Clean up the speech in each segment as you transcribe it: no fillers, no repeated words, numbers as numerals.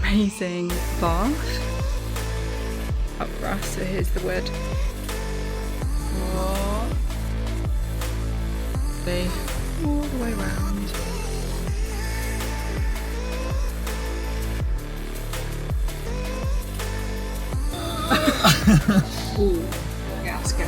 amazing bath up for us. So here's the wood. All the way around. Ooh, yeah, that's good.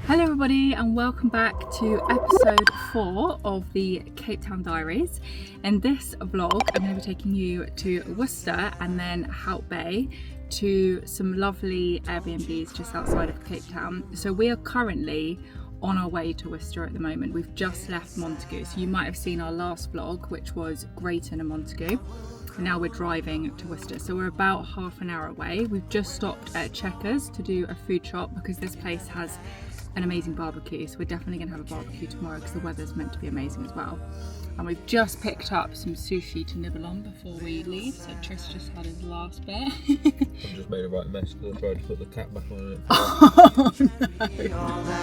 Hello everybody and welcome back to episode 4 of the Cape Town Diaries. In this vlog I'm going to be taking you to Worcester and then Hout Bay to some lovely Airbnbs just outside of Cape Town. So we are currently on our way to Worcester at the moment. We've just left Montagu, so you might have seen our last vlog which was Greyton and Montagu. Now we're driving to Worcester, so we're about half an hour away. We've just stopped at Checkers to do a food shop because this place has an amazing barbecue, so we're definitely going to have a barbecue tomorrow because the weather's meant to be amazing as well. And we've just picked up some sushi to nibble on before we leave, so Tris just had his last bit. I just made a right mess because I tried to put the cap back on it. Oh no!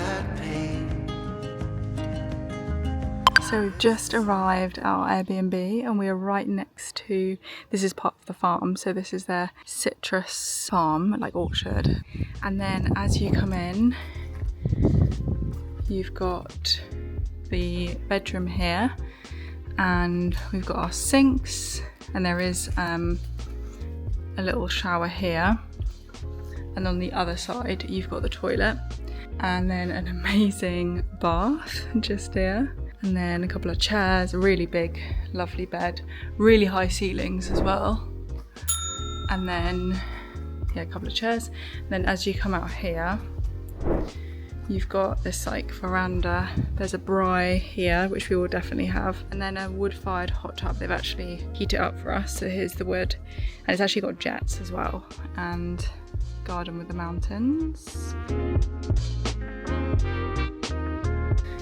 So we've just arrived at our Airbnb and we are right next to, this is part of the farm, so this is their citrus farm, like orchard. And then as you come in, you've got the bedroom here and we've got our sinks, and there is a little shower here, and on the other side you've got the toilet and then an amazing bath just here, and then a couple of chairs, a really big lovely bed, really high ceilings as well, and then yeah, a couple of chairs. And then as you come out here you've got this like veranda, there's a braai here which we will definitely have, and then a wood-fired hot tub. They've actually heated it up for us, so here's the wood, and it's actually got jets as well, and garden with the mountains.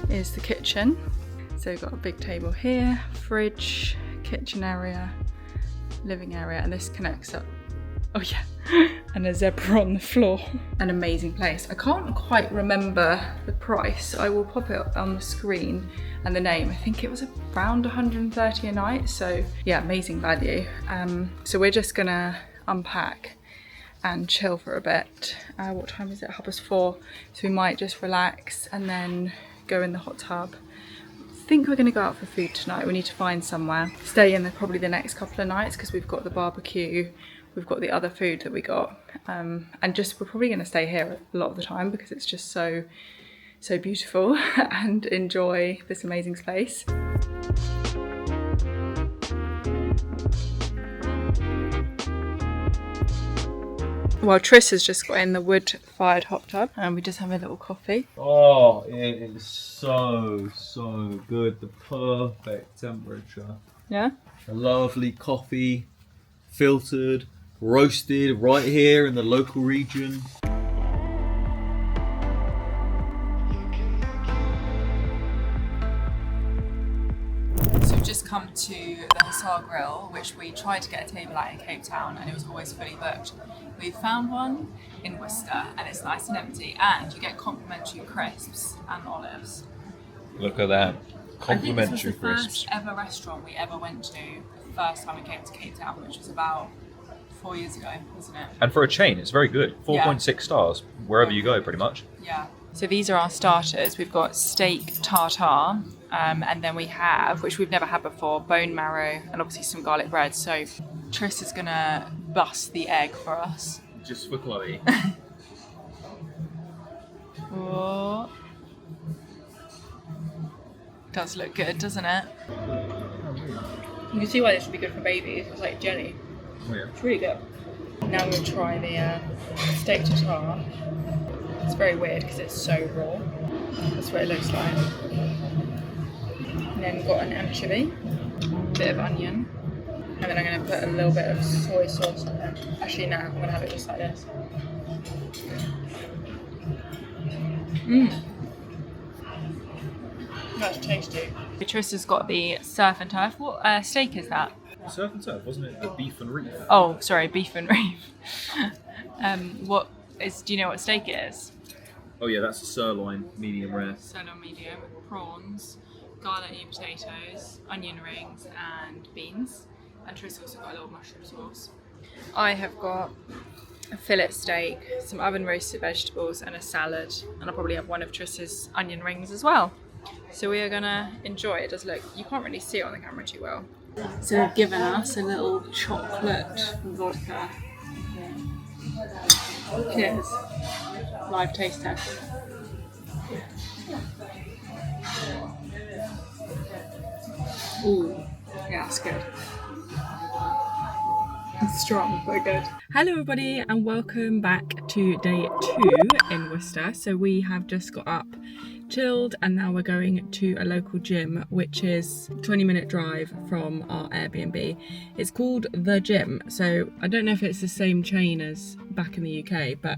Here's the kitchen, so we've got a big table here, fridge, kitchen area, living area, and this connects up. Oh yeah, and a zebra on the floor. An amazing place. I can't quite remember the price. I will pop it on the screen and the name. I think it was around 130 a night. So yeah, amazing value. So we're just gonna unpack and chill for a bit. What time is it? 4:30. So we might just relax and then go in the hot tub. I think we're gonna go out for food tonight. We need to find somewhere. Stay in there probably the next couple of nights because we've got the barbecue. We've got the other food that we got, and just we're probably going to stay here a lot of the time because it's just so beautiful and enjoy this amazing space. Well, Tris has just got in the wood-fired hot tub and we just have a little coffee. Oh, it is so good. The perfect temperature. Yeah? A lovely coffee, filtered, roasted right here in the local region. So we've just come to the Hussar grill, which we tried to get a table at in Cape Town and it was always fully booked. We found one in Worcester and it's nice and empty, and you get complimentary crisps and olives. Look at that. Complimentary I think this was the crisps. first ever restaurant we ever went to the first time we came to Cape Town, which was about 4 years ago, wasn't it? And for a chain, it's very good. 4.6 stars wherever you go, pretty much. Yeah. So these are our starters. We've got steak tartare, and then we have, which we've never had before, bone marrow, and obviously some garlic bread. So Tris is gonna bust the egg for us. Just for Chloe. Oh. Does look good, doesn't it? You can see why this would be good for babies. It's like jelly. Oh, yeah. It's really good. Now we'll try the steak tartare. It's very weird because it's so raw. That's what it looks like. And then we've got an anchovy, a bit of onion, and then I'm going to put a little bit of soy sauce on it. Actually, no, I'm going to have it just like this. That's tasty. Tris has got the surf and turf. What steak is that? Surf and turf, wasn't it? The beef and reef. Oh, sorry, beef and reef. Do you know what steak it is? Oh yeah, that's a sirloin, medium rare. Sirloin medium, prawns, garlic potatoes, onion rings and beans. And Tris also got a little mushroom sauce. I have got a fillet steak, some oven roasted vegetables and a salad. And I'll probably have one of Tris's onion rings as well. So we are gonna enjoy it. It does look, you can't really see it on the camera too well. So they've given us a little chocolate vodka. Cheers. Live taste test. Ooh, yeah, that's good. It's strong, but good. Hello everybody and welcome back to day 2 in Worcester. So we have just got up, chilled, and now we're going to a local gym which is a 20-minute drive from our Airbnb. It's called The Gym, so I don't know if it's the same chain as back in the UK, but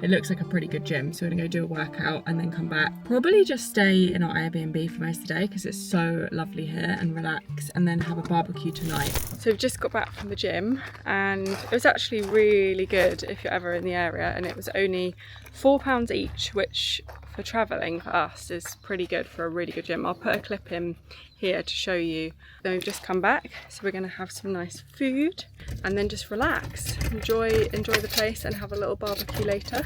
it looks like a pretty good gym. So we're gonna go do a workout and then come back, probably just stay in our Airbnb for most of the day because it's so lovely here, and relax, and then have a barbecue tonight. So we've just got back from the gym and it was actually really good if you're ever in the area, and it was only £4 each, which for travelling for us is pretty good for a really good gym. I'll put a clip in here to show you. Then we've just come back, so we're going to have some nice food and then just relax, enjoy the place and have a little barbecue later.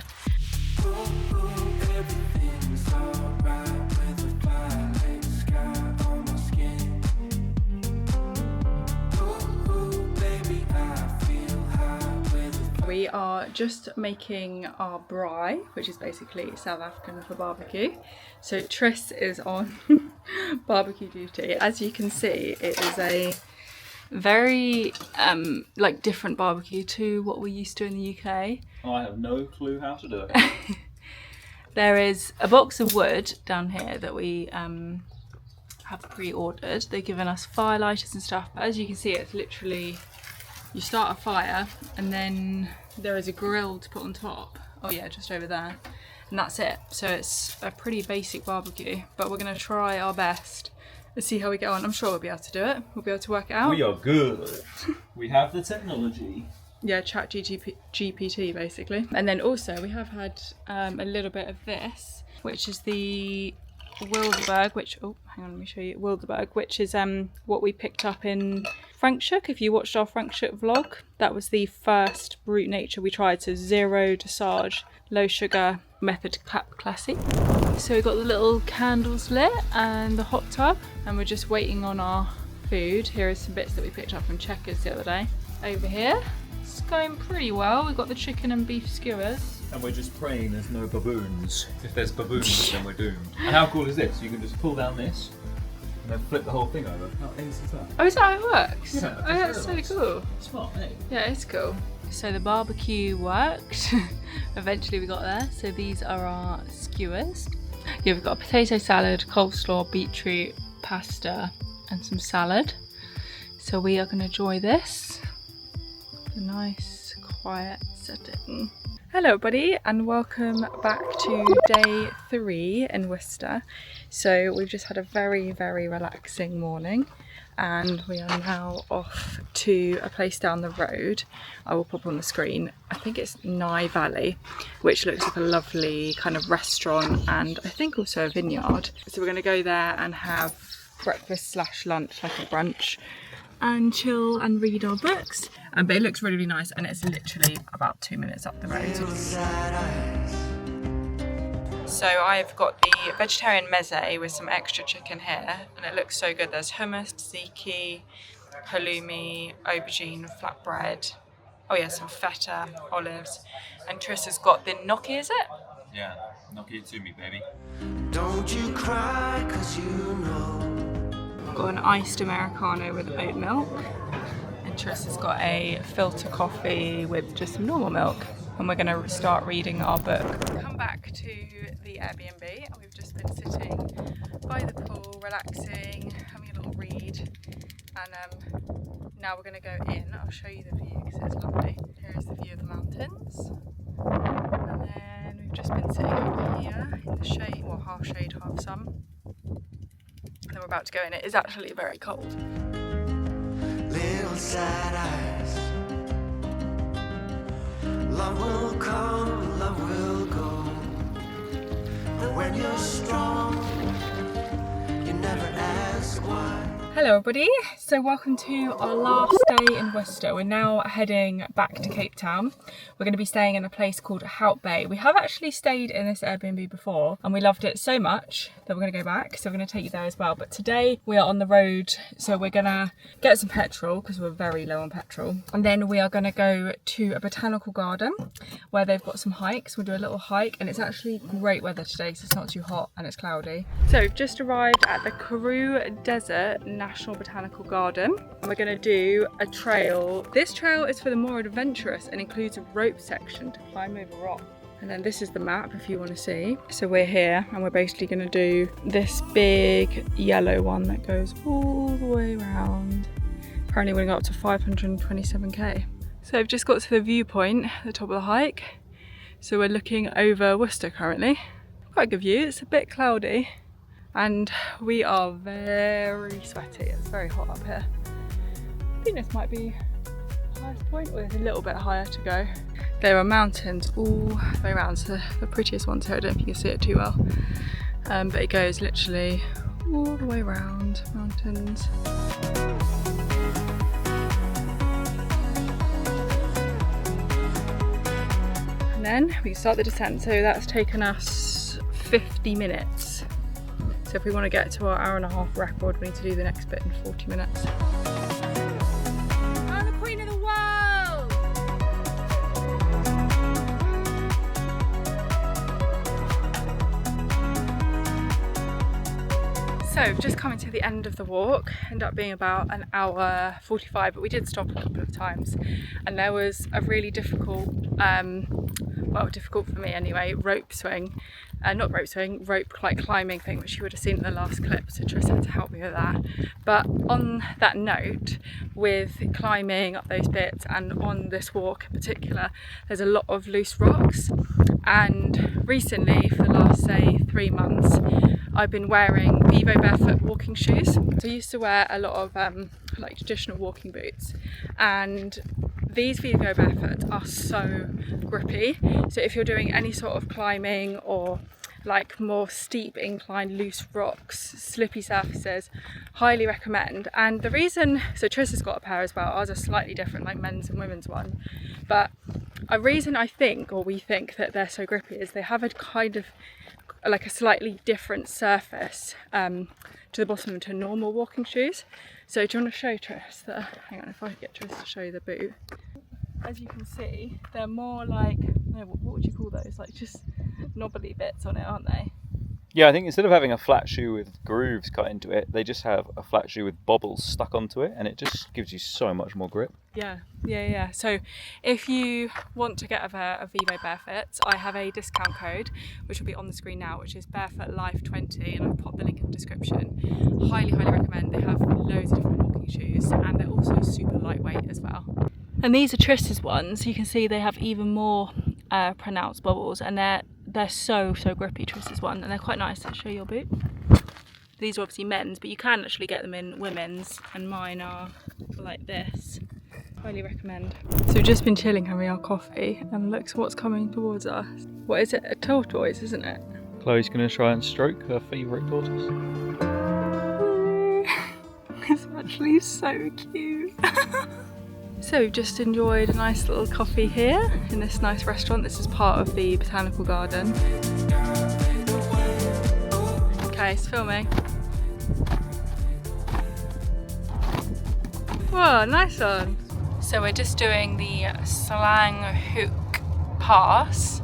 We are just making our braai, which is basically South African for barbecue. So Tris is on barbecue duty. As you can see, it is a very like different barbecue to what we're used to in the UK. I have no clue how to do it. There is a box of wood down here that we have pre-ordered. They've given us fire lighters and stuff. But as you can see, it's literally, you start a fire and then there is a grill to put on top. Oh yeah, just over there. And that's it. So it's a pretty basic barbecue, but we're gonna try our best and see how we get on. I'm sure we'll be able to do it. We'll be able to work it out. We are good. We have the technology. Yeah, chat GPT basically. And then also we have had a little bit of this, which is the Wildeburg, which, oh, hang on, let me show you. Wildeburg, which is what we picked up in Frankfurt. If you watched our Frankfurt vlog, that was the first Brut Nature we tried. So zero dosage, low sugar method classic. So we got the little candles lit and the hot tub, and we're just waiting on our food. Here are some bits that we picked up from Checkers the other day. Over here, it's going pretty well. We've got the chicken and beef skewers. And we're just praying there's no baboons. If there's baboons, then we're doomed. And how cool is this? You can just pull down this and then flip the whole thing over. How easy is that? Oh, is that how it works? Yeah, oh, that's so cool. Smart, eh? Yeah, it's cool. So the barbecue worked. Eventually we got there. So these are our skewers. Yeah, we've got a potato salad, coleslaw, beetroot, pasta, and some salad. So we are going to enjoy this. A nice, quiet setting. Hello everybody and welcome back to day 3 in Worcester. So we've just had a very, very relaxing morning and we are now off to a place down the road. I will pop on the screen. I think it's Nye Valley, which looks like a lovely kind of restaurant and I think also a vineyard. So we're going to go there and have breakfast / lunch, like a brunch, and chill and read our books. But it looks really, really nice and it's literally about 2 minutes up the road. So I've got the vegetarian meze with some extra chicken here and it looks so good. There's hummus, tzatziki, halloumi, aubergine, flatbread. Oh yeah, some feta, olives. And Tris has got the gnocchi, is it? Yeah, gnocchi it to me, baby. Don't you cry, 'cause you know. I've got an iced Americano with oat milk. And Tris has got a filter coffee with just some normal milk. And we're going to start reading our book. Come back to the Airbnb and we've just been sitting by the pool, relaxing, having a little read. And now we're going to go in. I'll show you the view because it's lovely. Here is the view of the mountains. And then we've just been sitting over here in the shade, well, half shade, half sun. And then we're about to go in. It is actually very cold. Little sad eyes. Love will come, love will go. and you're strong. You never ask why. Hello everybody, so welcome to our last day in Worcester. We're now heading back to Cape Town. We're going to be staying in a place called Hout Bay. We have actually stayed in this Airbnb before and we loved it so much that we're going to go back, so we're going to take you there as well. But today we are on the road, so we're going to get some petrol because we're very low on petrol, and then we are going to go to a botanical garden where they've got some hikes. We'll do a little hike and it's actually great weather today, so it's not too hot and it's cloudy. So we've just arrived at the Karoo Desert National Botanical Garden. We're going to do a trail. This trail is for the more adventurous and includes a rope section to climb over rock. And then this is the map if you want to see. So we're here and we're basically going to do this big yellow one that goes all the way around. Apparently we're going to go up to 527k. So I've just got to the viewpoint at the top of the hike. So we're looking over Worcester currently. Quite a good view. It's a bit cloudy and we are very sweaty. It's very hot up here. I think this might be the highest point, or there's a little bit higher to go. There are mountains all the way around, so the prettiest ones here, I don't know if you can see it too well, but it goes literally all the way around, mountains. And then we start the descent, so that's taken us 50 minutes. So if we want to get to our hour-and-a-half record, we need to do the next bit in 40 minutes. I'm the queen of the world! So just coming to the end of the walk, ended up being about an hour 45, but we did stop a couple of times. And there was a really difficult, well, difficult for me anyway, rope climbing thing, which you would have seen in the last clip, so Tris had to help me with that. But on that note, with climbing up those bits and on this walk in particular, there's a lot of loose rocks, and recently, for the last say 3 months, I've been wearing Vivo barefoot walking shoes. So I used to wear a lot of like traditional walking boots, and these Vivo barefoots are so grippy. So if you're doing any sort of climbing or like more steep incline, loose rocks, slippy surfaces, highly recommend. And the reason, so Tris has got a pair as well, ours are slightly different, like men's and women's one, but a reason I think, or we think, that they're so grippy is they have a kind of like a slightly different surface to the bottom to normal walking shoes. So do you want to show Tris that? Hang on, if I could get Tris to show you the boot. As you can see, they're more like, no, what would you call those? Like just knobbly bits on it, aren't they? Yeah, I think instead of having a flat shoe with grooves cut into it, they just have a flat shoe with bobbles stuck onto it, and it just gives you so much more grip. Yeah. So if you want to get a Vivo Barefoots, I have a discount code which will be on the screen now, which is BarefootLife20, and I've popped the link in the description. Highly recommend. They have loads of different walking shoes and they're also super lightweight as well. And these are Tris's ones. You can see they have even more pronounced bobbles, and they're so grippy, Tris's one, and they're quite nice. I'll show you your boot. These are obviously men's, but you can actually get them in women's, and mine are like this. Highly recommend. So we've just been chilling, having our coffee, and look what's coming towards us. What is it? A tortoise, isn't it? Chloe's going to try and stroke her favourite tortoise. It's actually so cute. So we've just enjoyed a nice little coffee here in this nice restaurant. This is part of the Botanical Garden. Okay, it's filming. Whoa, nice one. So we're just doing the Slangkop pass.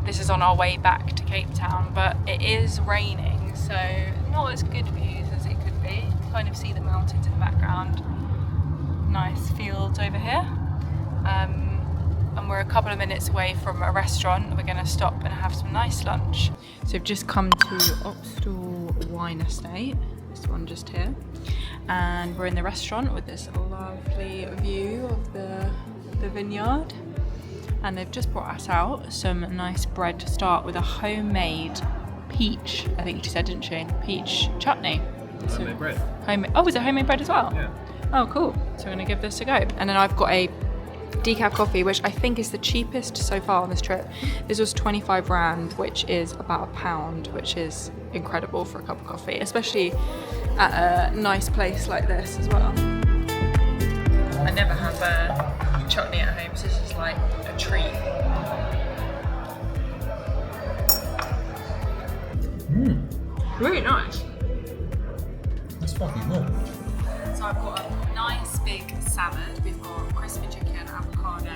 This is on our way back to Cape Town, but it is raining, so not as good views as it could be. Kind of see the mountains in the background. Nice fields over here, and we're a couple of minutes away from a restaurant. We're going to stop and have some nice lunch. So we've just come to Opstel Wine Estate, this one just here, and we're in the restaurant with this lovely view of the vineyard, and they've just brought us out some nice bread to start with, a homemade peach, I think she said, didn't she? Peach chutney. Homemade bread. Oh, is it homemade bread as well? Yeah. Oh, cool. So we're going to give this a go. And then I've got a decaf coffee, which I think is the cheapest so far on this trip. This was 25 rand, which is about £1, which is incredible for a cup of coffee, especially at a nice place like this as well. I never have a chutney at home, so this is like a treat. Really nice. That's fucking good. So I've got a nice big salad. We've got crispy chicken, avocado,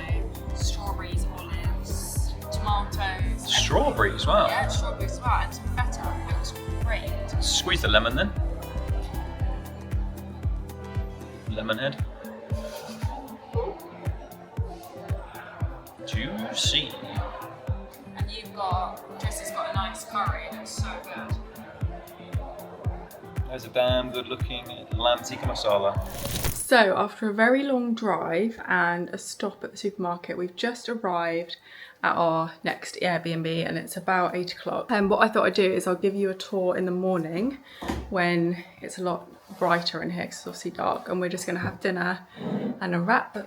strawberries, olives, tomatoes. Strawberries, wow. Yeah, strawberries as well, and some feta. It looks great. Squeeze the lemon then. Lemon head. Juicy. And you've got, Jess has got a nice curry. It looks so good. There's a damn good looking lamb tikka masala. So after a very long drive and a stop at the supermarket, we've just arrived at our next Airbnb and it's about 8 o'clock. And what I thought I'd do is I'll give you a tour in the morning when it's a lot brighter in here because it's obviously dark, and we're just going to have dinner and a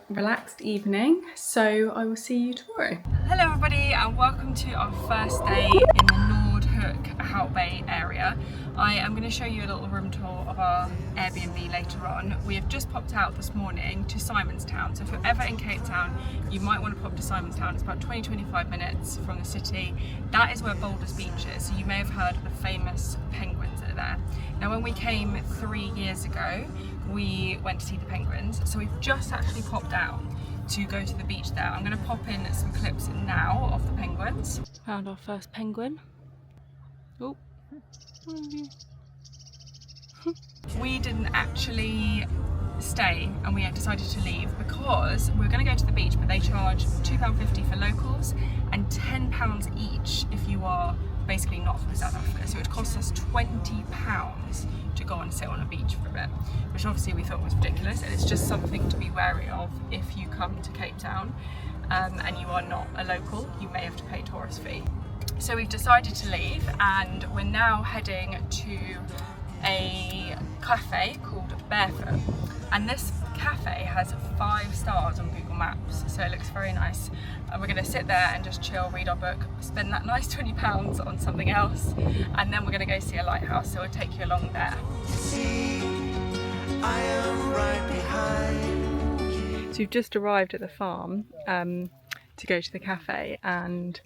relaxed evening. So I will see you tomorrow. Hello everybody and welcome to our first day in the Noordhoek, Hout Bay area. I am going to show you a little room tour of our Airbnb later on. We have just popped out this morning to Simonstown, so if you're ever in Cape Town you might want to pop to Simonstown. It's about 20-25 minutes from the city. That is where Boulders Beach is, so you may have heard of the famous penguins that are there. Now when we came 3 years ago we went to see the penguins, so we've just actually popped out to go to the beach there. I'm going to pop in some clips now of the penguins. Found our first penguin. Oh. We didn't actually stay and we decided to leave because we were going to go to the beach, but they charge £2.50 for locals and £10 each if you are basically not from South Africa. So it cost us £20 to go and sit on a beach for a bit, which obviously we thought was ridiculous, and it's just something to be wary of if you come to Cape Town and you are not a local. You may have to pay tourist fee. So we've decided to leave and we're now heading to a cafe called Barefoot, and this cafe has 5 stars on Google Maps, so it looks very nice. And we're going to sit there and just chill, read our book, spend that nice £20 on something else, and then we're going to go see a lighthouse, so we'll take you along there. See, I am right behind. So we've just arrived at the farm to go to the cafe, and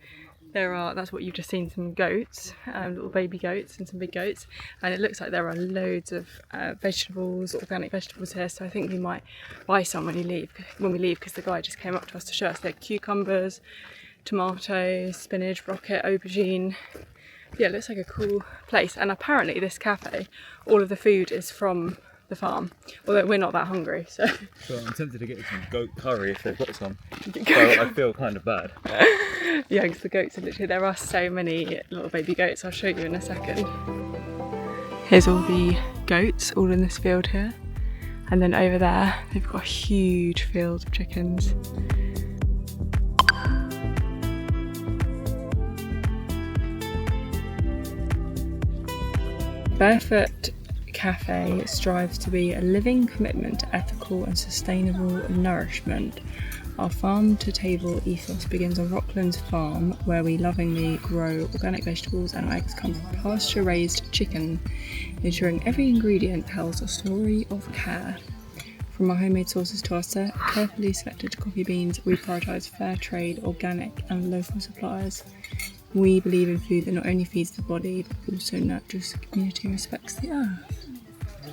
that's what you've just seen, some goats, little baby goats and some big goats, and it looks like there are loads of vegetables, organic vegetables here, so I think we might buy some when we leave because the guy just came up to us to show us. There are cucumbers, tomatoes, spinach, rocket, aubergine. Yeah, it looks like a cool place, and apparently this cafe, all of the food is from the farm, although we're not that hungry, so I'm tempted to get some goat curry if they've got some. So I feel kind of bad. Yeah, because the goats are literally, there are so many little baby goats. I'll show you in a second. Here's all the goats all in this field here, and then over there they've got a huge field of chickens. Barefoot Cafe strives to be a living commitment to ethical and sustainable nourishment. Our farm-to-table ethos begins on Rockland's farm, where we lovingly grow organic vegetables and eggs come from pasture-raised chicken, ensuring every ingredient tells a story of care. From our homemade sauces to our carefully selected coffee beans, we prioritise fair trade, organic and local suppliers. We believe in food that not only feeds the body, but also nurtures the community and respects the earth.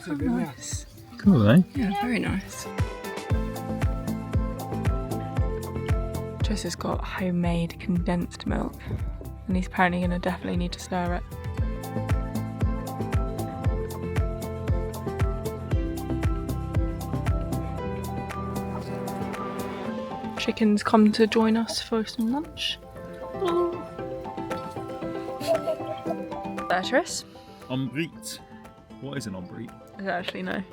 Oh, nice. Cool, eh? Yeah, very nice. Jess has got homemade condensed milk, and he's apparently going to definitely need to stir it. Chickens come to join us for some lunch. Beatrice? Omelette. What is an omelette? I don't actually know.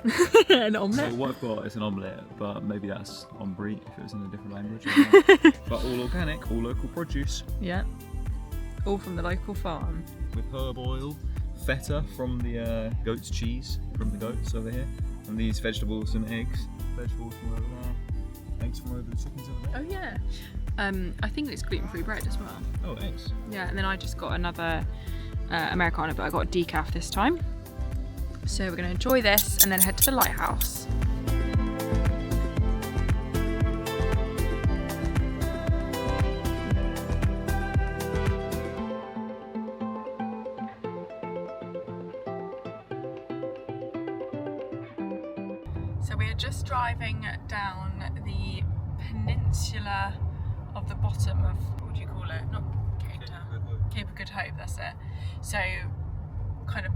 An omelette? So what I've got is an omelette, but maybe that's omelette if it was in a different language. But all organic, all local produce. Yeah. All from the local farm. With herb oil, feta from the goat's cheese from the goats over here, and these vegetables and eggs. Vegetables from over there. Eggs from over the chickens over there. Oh yeah. I think it's gluten-free bread as well. Oh, eggs. Yeah, and then I just got another Americano, but I got a decaf this time. So we're going to enjoy this and then head to the lighthouse. So we are just driving down the peninsula of the bottom of, what do you call it? Not Cape Town. Cape of Good Hope, that's it. So kind of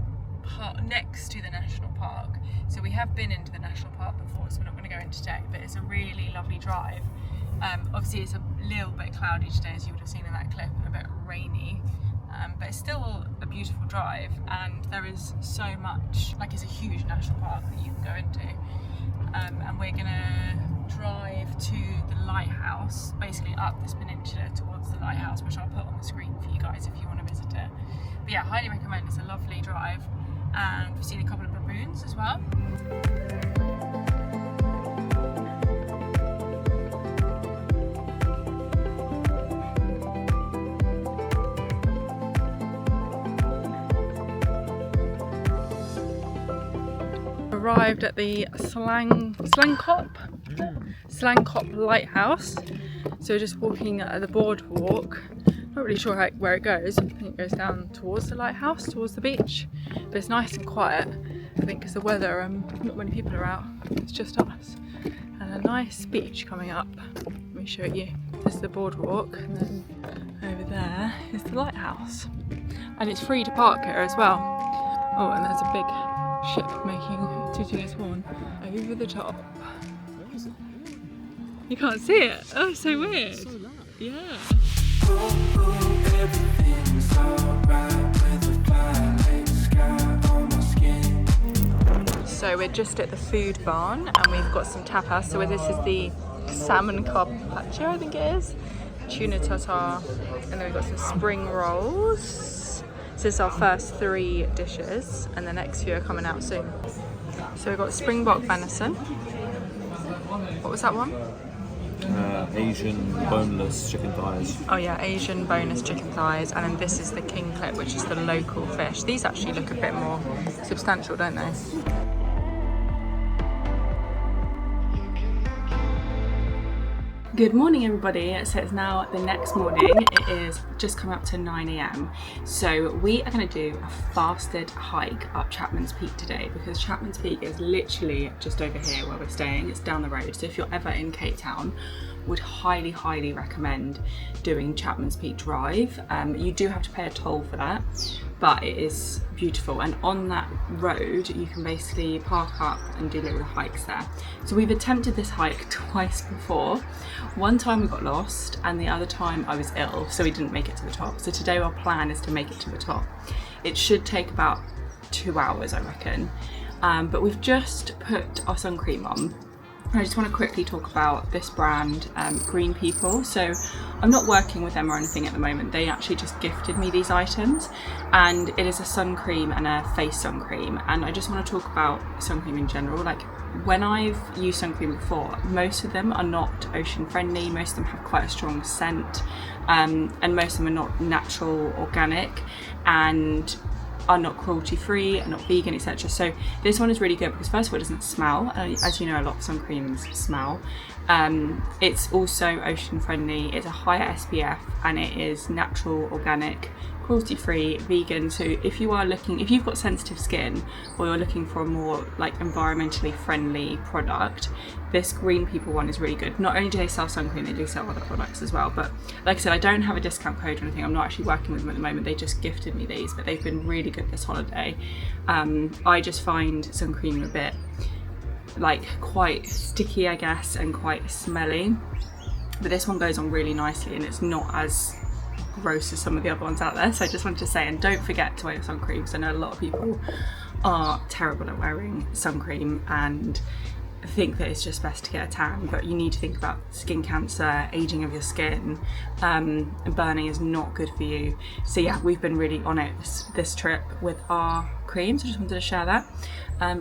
next to the national park. So we have been into the national park before, so we're not going to go in today, but it's a really lovely drive. Obviously it's a little bit cloudy today, as you would have seen in that clip, and a bit rainy. But it's still a beautiful drive, and there is so much, like it's a huge national park that you can go into. And we're gonna drive to the lighthouse, basically up this peninsula towards the lighthouse, which I'll put on the screen for you guys if you want to visit it. But yeah, highly recommend. It's a lovely drive, and we've seen a couple of baboons as well. Arrived at the Slangkop lighthouse. So we're just walking the boardwalk. Not really sure where it goes. I think it goes down towards the lighthouse, towards the beach. But it's nice and quiet, I think, because the weather, not many people are out. It's just us. And a nice beach coming up. Let me show you. This is the boardwalk, and then over there is the lighthouse. And it's free to park here as well. Oh, and there's a big ship tooting its horn over the top. Where is it? You can't see it. Oh, it's so weird. It's so loud. Yeah. Everything's alright with a violet sky on my skin. So we're just at the food barn, and we've got some tapas. So this is the salmon carpaccio, I think it is, tuna tartare, and then we've got some spring rolls. This is our first 3 dishes, and the next few are coming out soon. So we've got springbok venison. What was that one? Asian boneless chicken thighs. Oh yeah, Asian boneless chicken thighs, and then this is the king clip, which is the local fish. These actually look a bit more substantial, don't they? Good morning everybody, so it's now the next morning. It is just come up to 9 AM. So we are going to do a fasted hike up Chapmans Peak today, because Chapmans Peak is literally just over here where we're staying. It's down the road, so if you're ever in Cape Town, would highly recommend doing Chapmans Peak Drive. You do have to pay a toll for that, but it is beautiful, and on that road you can basically park up and do little hikes there. So we've attempted this hike twice before. One time we got lost, and the other time I was ill, so we didn't make it to the top. So today our plan is to make it to the top. It should take about 2 hours, I reckon, but we've just put our sun cream on. I just want to quickly talk about this brand, Green People. So I'm not working with them or anything at the moment. They actually just gifted me these items, and it is a sun cream and a face sun cream. And I just want to talk about sun cream in general. Like, when I've used sun cream before, most of them are not ocean friendly. Most of them have quite a strong scent, and most of them are not natural, organic, and are not cruelty free, are not vegan, etc. So this one is really good because first of all, it doesn't smell. As you know, a lot of sun creams smell. It's also ocean friendly, it's a higher SPF, and it is natural, organic, cruelty free, vegan. So if you've got sensitive skin, or you're looking for a more like environmentally friendly product, this Green People one is really good. Not only do they sell sun cream, they do sell other products as well. But like I said, I don't have a discount code or anything. I'm not actually working with them at the moment. They just gifted me these, but they've been really good this holiday. I just find sun cream a bit like quite sticky, I guess, and quite smelly. But this one goes on really nicely, and it's not as gross as some of the other ones out there. So I just wanted to say, and don't forget to wear your sun cream, because I know a lot of people are terrible at wearing sun cream and think that it's just best to get a tan, but you need to think about skin cancer, aging of your skin, and burning is not good for you. So yeah, we've been really on it this trip with our cream, so I just wanted to share that.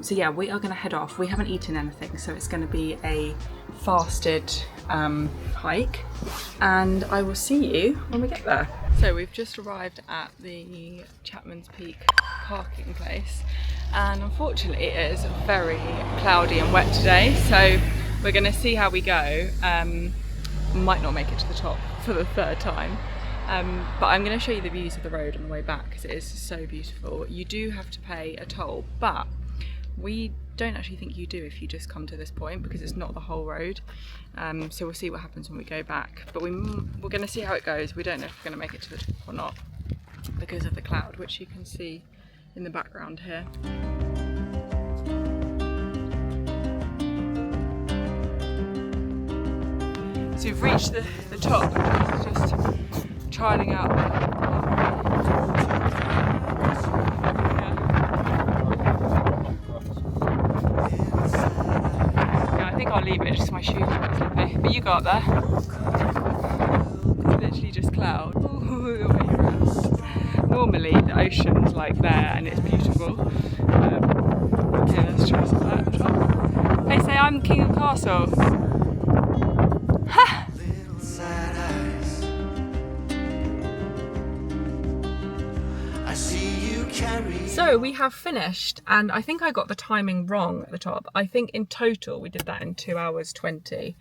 So yeah, we are going to head off. We haven't eaten anything, so it's going to be a fasted hike, and I will see you when we get there. So we've just arrived at the Chapmans Peak parking place, and unfortunately it is very cloudy and wet today, so we're going to see how we go. Might not make it to the top for the third time, but I'm going to show you the views of the road on the way back because it is so beautiful. You do have to pay a toll, but we don't actually think you do if you just come to this point because it's not the whole road. So we'll see what happens when we go back, but we're going to see how it goes. We don't know if we're going to make it to the top or not because of the cloud, which you can see in the background here. So we've reached the top, just trialling out. Yeah, I think I'll leave it, just my shoes are a bit slippy. But you go up there. It's literally just cloud. Ooh, the way around. Normally the ocean's like there and it's beautiful. Okay, let's try some of that top. They say I'm king of castle. Ha! So we have finished, and I think I got the timing wrong at the top. I think in total we did that in 2 hours 20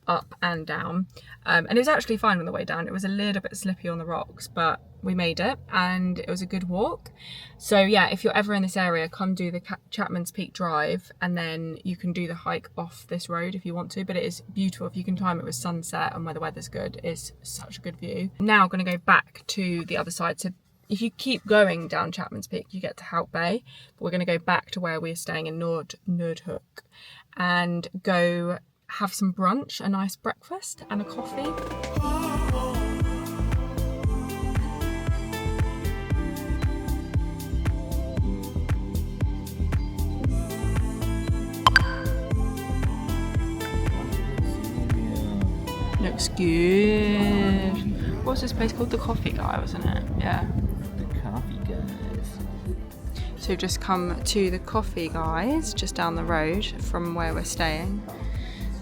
up and down, and it was actually fine on the way down. It was a little bit slippy on the rocks, but we made it and it was a good walk. So yeah, if you're ever in this area, come do the Chapmans Peak drive, and then you can do the hike off this road if you want to, but it is beautiful. If you can time it with sunset and where the weather's good, it's such a good view. Now I'm going to go back to the other side. So if you keep going down Chapmans Peak, you get to Hout Bay, but we're going to go back to where we're staying in Noordhoek and go have some brunch, a nice breakfast and a coffee. Looks good. What's this place called? The Coffee Guy, wasn't it? Yeah. The Coffee Guys. So we've just come to the Coffee Guys, just down the road from where we're staying.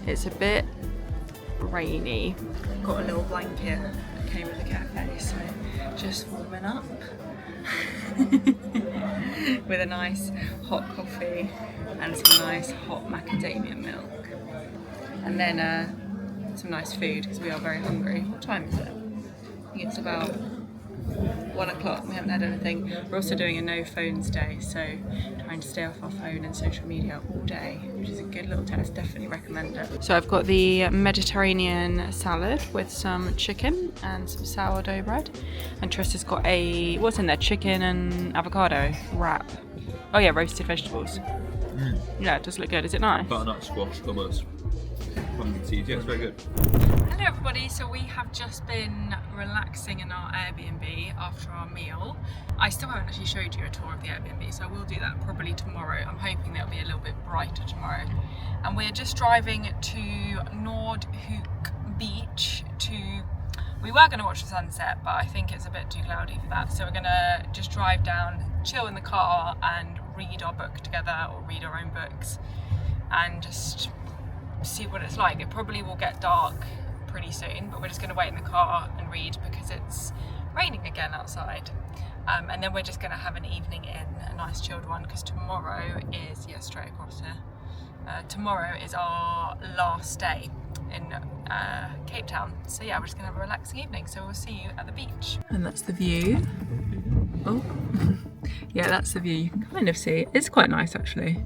It's a bit rainy. Got a little blanket that came with the cafe, so just warming up with a nice hot coffee and some nice hot macadamia milk, and then some nice food because we are very hungry. What time is it? I think it's about 1 o'clock. We haven't had anything. We're also doing a no phones day, so trying to stay off our phone and social media all day, which is a good little test. Definitely recommend it. So I've got the Mediterranean salad with some chicken and some sourdough bread, and Trista's got a, what's in there, chicken and avocado wrap. Oh yeah, roasted vegetables. Yeah, it does look good. Is it nice? Butternut squash, hummus, pumpkin seeds. Yeah, it's very good. Hello everybody, so we have just been relaxing in our Airbnb after our meal. I still haven't actually showed you a tour of the Airbnb, so I will do that probably tomorrow. I'm hoping that'll be a little bit brighter tomorrow. And we're just driving to Noordhoek Beach we were going to watch the sunset, but I think it's a bit too cloudy for that. So we're going to just drive down, chill in the car and read our book together, or read our own books, and just see what it's like. It probably will get dark pretty soon, but we're just going to wait in the car and read because it's raining again outside. And then we're just going to have an evening in, a nice chilled one, because tomorrow is, yeah, straight across here. Tomorrow is our last day in Cape Town. So yeah, we're just going to have a relaxing evening. So we'll see you at the beach. And that's the view. Oh, yeah, that's the view. You can kind of see. It's quite nice actually.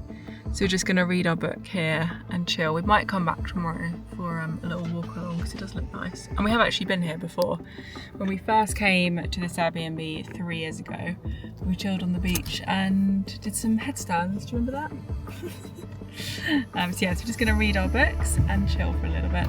So we're just going to read our book here and chill. We might come back tomorrow for a little walk along because it does look nice. And we have actually been here before. When we first came to this Airbnb 3 years ago, we chilled on the beach and did some headstands. Do you remember that? So yeah, so we're just going to read our books and chill for a little bit.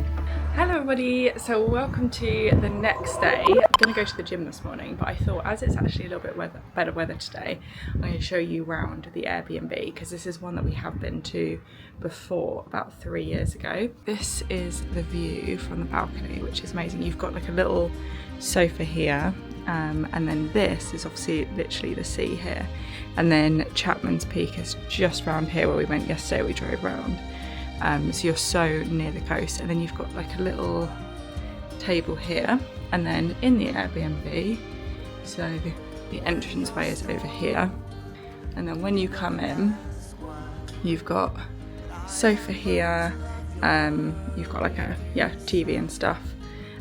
Hello everybody, so welcome to the next day. I'm going to go to the gym this morning, but I thought as it's actually a little bit better weather today, I'm going to show you around the Airbnb because this is one that we have been to before about 3 years ago. This is the view from the balcony, which is amazing. You've got like a little sofa here, and then this is obviously literally the sea here. And then Chapmans Peak is just round here where we went yesterday, we drove round. so you're so near the coast. And then you've got like a little table here, and then in the Airbnb, so the entranceway is over here, and then when you come in, you've got sofa here, you've got like a TV and stuff,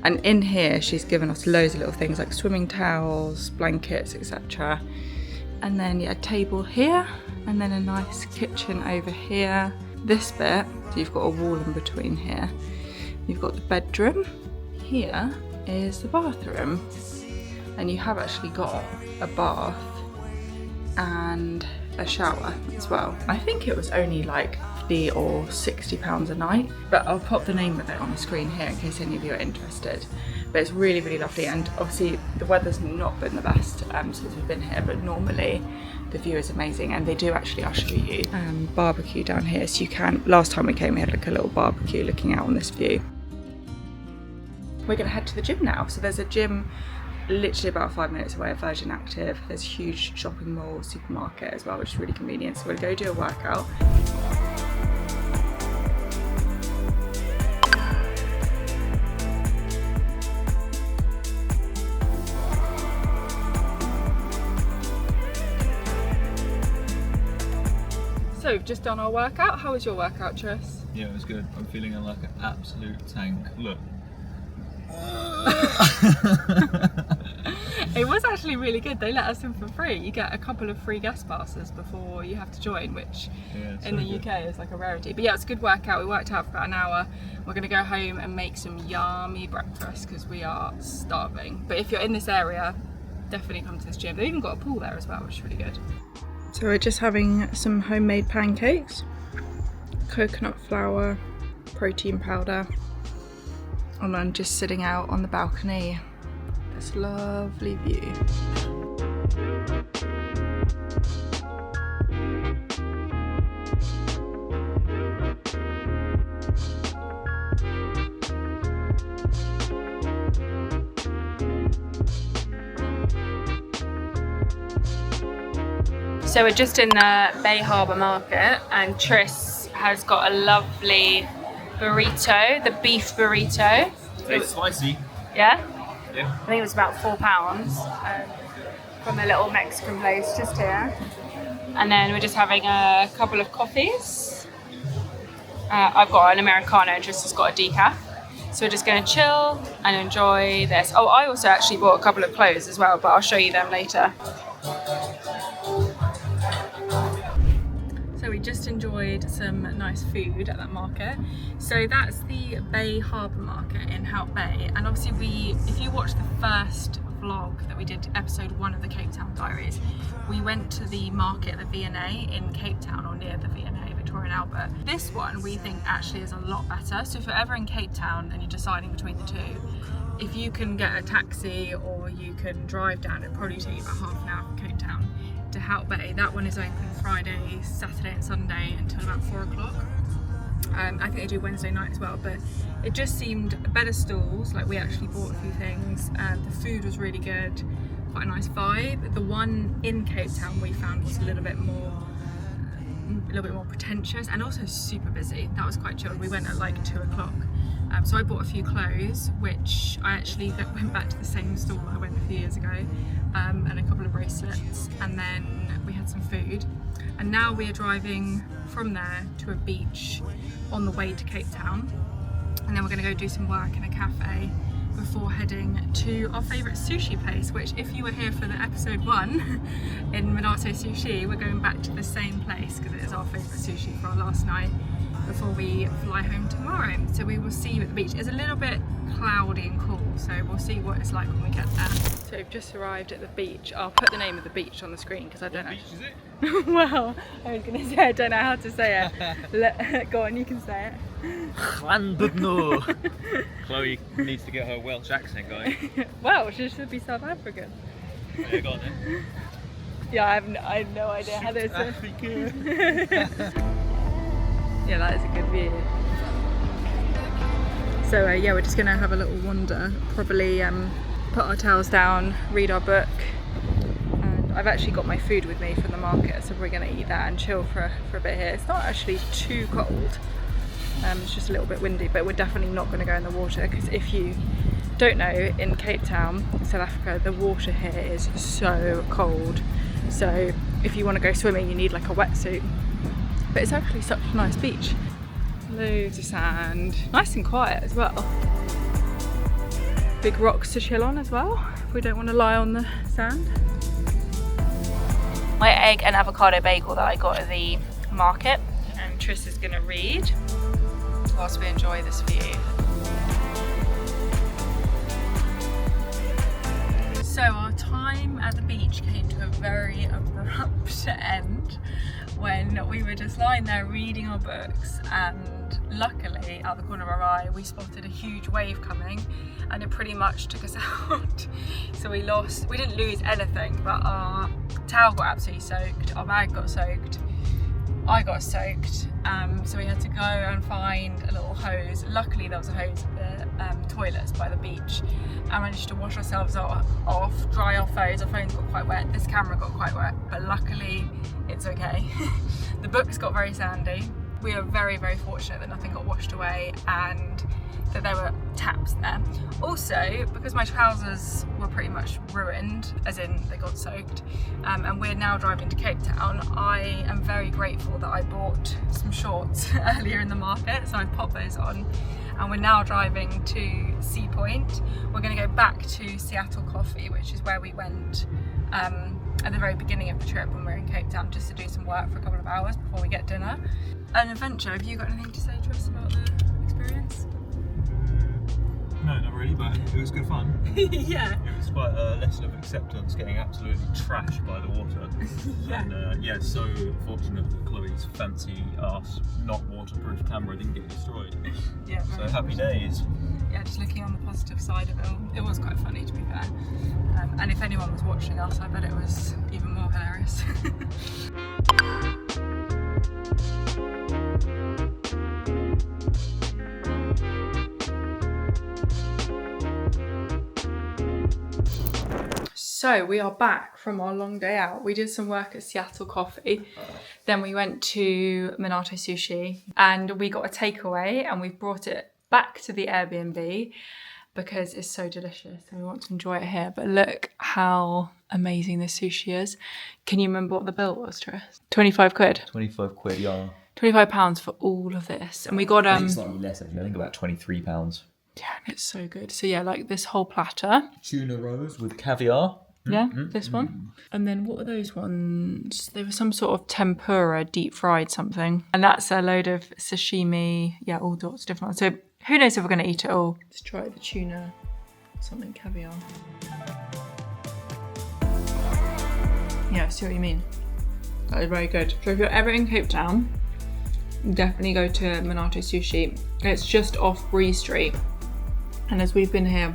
and in here she's given us loads of little things like swimming towels, blankets, etc. And then a table here, and then a nice kitchen over here. This bit, so you've got a wall in between here, you've got the bedroom. Here is the bathroom, and you have actually got a bath and a shower as well. I think it was only like £50 or £60 a night, but I'll pop the name of it on the screen here in case any of you are interested. But it's really, really lovely, and obviously the weather's not been the best since we've been here, but normally the view is amazing, and they do actually usher you barbecue down here, so you can. Last time we came, we had like a little barbecue looking out on this view. We're going to head to the gym now. So there's a gym literally about 5 minutes away at Virgin Active. There's a huge shopping mall, supermarket as well, which is really convenient. So we're going to go do a workout. So we've just done our workout. How was your workout, Tris? Yeah, it was good. I'm feeling like an absolute tank. Look. It was actually really good. They let us in for free. You get a couple of free guest passes before you have to join, which in the UK is like a rarity. But yeah, it's a good workout. We worked out for about an hour. We're going to go home and make some yummy breakfast because we are starving. But if you're in this area, definitely come to this gym. They've even got a pool there as well, which is really good. So we're just having some homemade pancakes, coconut flour, protein powder, and then just sitting out on the balcony. This lovely view. So we're just in the Bay Harbour Market, and Tris has got a lovely burrito, the beef burrito. It's spicy. Yeah? Yeah. I think it was about £4 from a little Mexican place just here. And then we're just having a couple of coffees. I've got an Americano and Tris has got a decaf. So we're just going to chill and enjoy this. Oh, I also actually bought a couple of clothes as well, but I'll show you them later. So we just enjoyed some nice food at that market. So that's the Bay Harbour Market in Hout Bay, and obviously if you watch the first vlog that we did, episode 1 of the Cape Town Diaries, we went to the market, the V&A in Cape Town, or near the V&A, Victoria and Albert. This one we think actually is a lot better. So if you're ever in Cape Town and you're deciding between the two, if you can get a taxi or you can drive down, it'll probably take you about half an hour from Cape Town to Hout Bay. That one is open Friday, Saturday and Sunday until about 4 o'clock. I think they do Wednesday night as well, but it just seemed better stalls. Like, we actually bought a few things. The food was really good, quite a nice vibe. The one in Cape Town we found was a little bit more pretentious and also super busy. That was quite chilled. We went at like 2 o'clock. So I bought a few clothes, which I actually went back to the same store that I went a few years ago, and a couple of bracelets, and then we had some food. And now we are driving from there to a beach on the way to Cape Town, and then we're going to go do some work in a cafe before heading to our favourite sushi place, which, if you were here for the episode 1 in Minato Sushi, we're going back to the same place because it is our favourite sushi for our last night before we fly home tomorrow. So we will see you at the beach. It's a little bit cloudy and cool, so we'll see what it's like when we get there. So we've just arrived at the beach. I'll put the name of the beach on the screen because I don't know. What beach is it? Well, I was going to say I don't know how to say it. Go on, you can say it. Llandudno. Chloe needs to get her Welsh accent going. Welsh, it should be South African. Yeah, go on then. Yeah, I have no idea how to say it. Yeah, that is a good view. So yeah, we're just gonna have a little wander, probably put our towels down, read our book, and I've actually got my food with me from the market, so we're gonna eat that and chill for a bit here. It's not actually too cold, It's just a little bit windy, but we're definitely not going to go in the water because if you don't know, in Cape Town, South Africa, the water here is so cold. So if you want to go swimming, you need like a wetsuit. But it's actually such a nice beach. Loads of sand, nice and quiet as well. Big rocks to chill on as well, if we don't want to lie on the sand. My egg and avocado bagel that I got at the market, and Tris is going to read whilst we enjoy this view. So our time at the beach came to a very abrupt end when we were just lying there reading our books, and luckily out the corner of our eye we spotted a huge wave coming and it pretty much took us out. So we didn't lose anything, but our towel got absolutely soaked, our bag got soaked, I got soaked, so we had to go and find a little hose. Luckily there was a hose at the toilets by the beach. I managed to wash ourselves off, dry our phones. Our phones got quite wet, this camera got quite wet, but luckily it's okay. The books got very sandy. We are very, very fortunate that nothing got washed away and that there were taps there. Also, because my trousers were pretty much ruined, as in they got soaked, and we're now driving to Cape Town, I am very grateful that I bought some shorts earlier in the market, so I popped those on. And we're now driving to Sea Point. We're going to go back to Seattle Coffee, which is where we went at the very beginning of the trip when we were in Cape Town, just to do some work for a couple of hours before we get dinner. An adventure. Have you got anything to say, Tris, about the experience? No, not really, but it was good fun. Yeah. It was quite a lesson of acceptance, getting absolutely trashed by the water. Yeah. And yeah, so fortunate that Chloe's fancy ass, not waterproof camera didn't get destroyed. Yeah. So happy days. Yeah, just looking on the positive side of it all. It was quite funny, to be fair. And if anyone was watching us, I bet it was even more hilarious. So we are back from our long day out. We did some work at Seattle Coffee. Then we went to Minato Sushi and we got a takeaway and we've brought it back to the Airbnb because it's so delicious and we want to enjoy it here. But look how amazing this sushi is. Can you remember what the bill was, Tris? 25 quid? 25 quid, yeah. £25 for all of this. And we got I think slightly less actually, I think about £23. yeah, and it's so good. So yeah, like this whole platter. Tuna rolls with caviar. Yeah, this one. And then what were those ones? They were some sort of tempura, deep fried something. And that's a load of sashimi. Yeah, all sorts of different ones. So who knows if we're going to eat it all. Let's try the tuna, something caviar. Yeah, I see what you mean. That is very good. So if you're ever in Cape Town, definitely go to Minato Sushi. It's just off Braii Street. And as we've been here,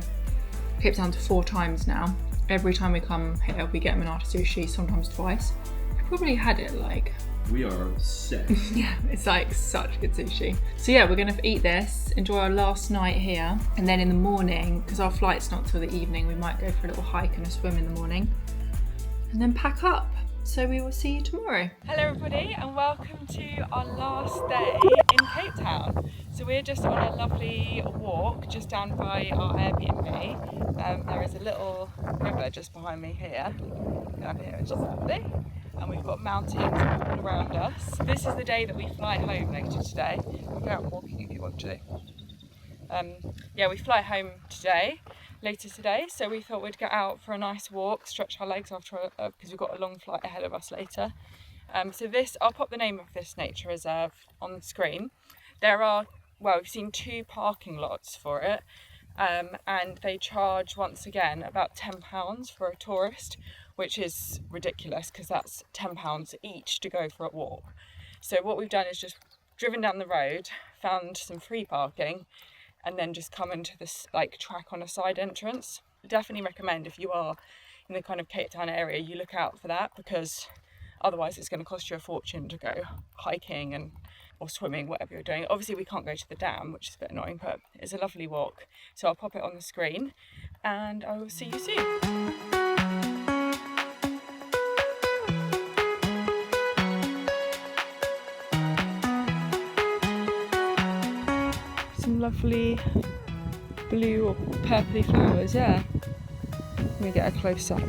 Cape Town 4 times now, every time we come here, we get Minato Sushi, sometimes twice. I've probably had it like... We are obsessed. Yeah, it's like such good sushi. So yeah, we're going to eat this, enjoy our last night here, and then in the morning, because our flight's not till the evening, we might go for a little hike and a swim in the morning, and then pack up. So we will see you tomorrow. Hello everybody and welcome to our last day in Cape Town. So we're just on a lovely walk just down by our Airbnb. There is a little river just behind me here, down here, which is lovely. And we've got mountains all around us. This is the day that we fly home later today. You can go out walking if you want to. Yeah, we fly home later today, so we thought we'd get out for a nice walk, stretch our legs after because we've got a long flight ahead of us later. So this, I'll pop the name of this nature reserve on the screen. There are, well, we've seen 2 parking lots for it, and they charge once again about £10 for a tourist, which is ridiculous because that's £10 each to go for a walk. So what we've done is just driven down the road, found some free parking, and then just come into this like track on a side entrance. I definitely recommend if you are in the kind of Cape Town area, you look out for that because otherwise it's going to cost you a fortune to go hiking or swimming, whatever you're doing. Obviously we can't go to the dam, which is a bit annoying, but it's a lovely walk. So I'll pop it on the screen and I will see you soon. lovely blue or purpley flowers, yeah. Let me get a close up.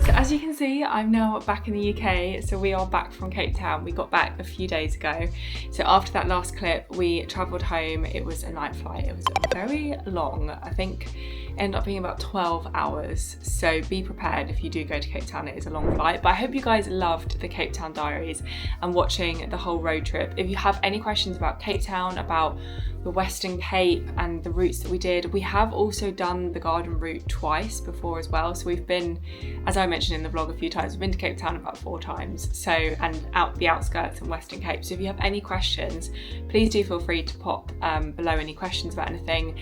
As you can see, I'm now back in the UK, so we are back from Cape Town. We got back a few days ago. So after that last clip, we travelled home. It was a night flight. It was very long. I think it ended up being about 12 hours. So be prepared if you do go to Cape Town, it is a long flight. But I hope you guys loved the Cape Town Diaries and watching the whole road trip. If you have any questions about Cape Town, about the Western Cape and the routes that we did, we have also done the garden route twice before as well. So we've been, as I mentioned in the vlog a few times, we've been to Cape Town about 4 times, so, and out the outskirts and Western Cape. So if you have any questions, please do feel free to pop below any questions about anything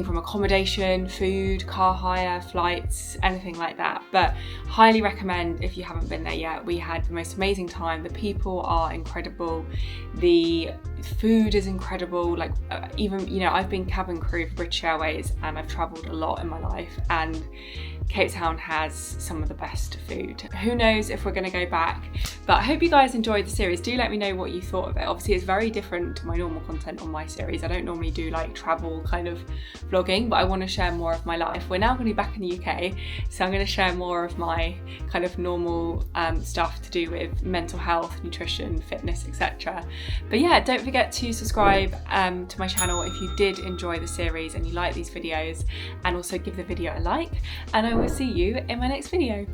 from accommodation, food, car hire, flights, anything like that. But highly recommend if you haven't been there yet. We had the most amazing time. The people are incredible, the food is incredible. Like even, you know, I've been cabin crew for British Airways and I've travelled a lot in my life, and Cape Town has some of the best food. Who knows if we're going to go back, but I hope you guys enjoyed the series. Do let me know what you thought of it. Obviously it's very different to my normal content on my series. I don't normally do like travel kind of vlogging, but I want to share more of my life. We're now going to be back in the UK, so I'm going to share more of my kind of normal stuff to do with mental health, nutrition, fitness, etc. But yeah, don't forget to subscribe to my channel if you did enjoy the series and you like these videos, and also give the video a like, and I will see you in my next video.